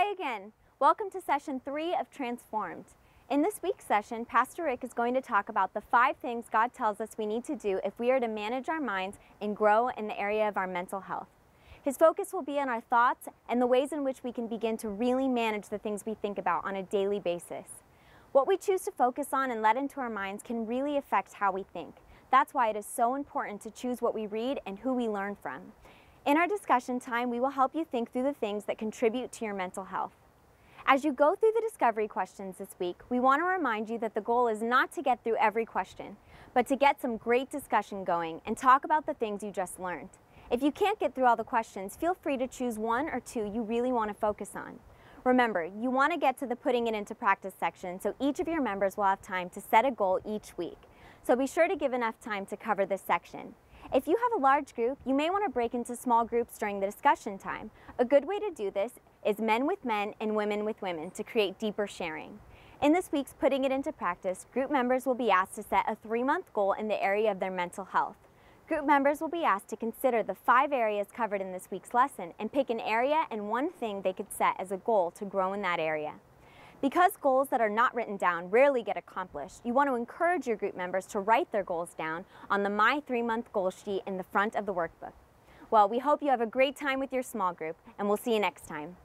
Hi again. Welcome to session 3 of Transformed. In this week's session, Pastor Rick is going to talk about the 5 things God tells us we need to do if we are to manage our minds and grow in the area of our mental health. His focus will be on our thoughts and the ways in which we can begin to really manage the things we think about on a daily basis. What we choose to focus on and let into our minds can really affect how we think. That's why it is so important to choose what we read and who we learn from. In our discussion time, we will help you think through the things that contribute to your mental health. As you go through the discovery questions this week, we want to remind you that the goal is not to get through every question, but to get some great discussion going and talk about the things you just learned. If you can't get through all the questions, feel free to choose 1 or 2 you really want to focus on. Remember, you want to get to the putting it into practice section so each of your members will have time to set a goal each week. So be sure to give enough time to cover this section. If you have a large group, you may want to break into small groups during the discussion time. A good way to do this is men with men and women with women to create deeper sharing. In this week's Putting It Into Practice, group members will be asked to set a 3-month goal in the area of their mental health. Group members will be asked to consider the 5 areas covered in this week's lesson and pick an area and one thing they could set as a goal to grow in that area. Because goals that are not written down rarely get accomplished, you want to encourage your group members to write their goals down on the My 3-Month Goal sheet in the front of the workbook. Well, we hope you have a great time with your small group, and we'll see you next time.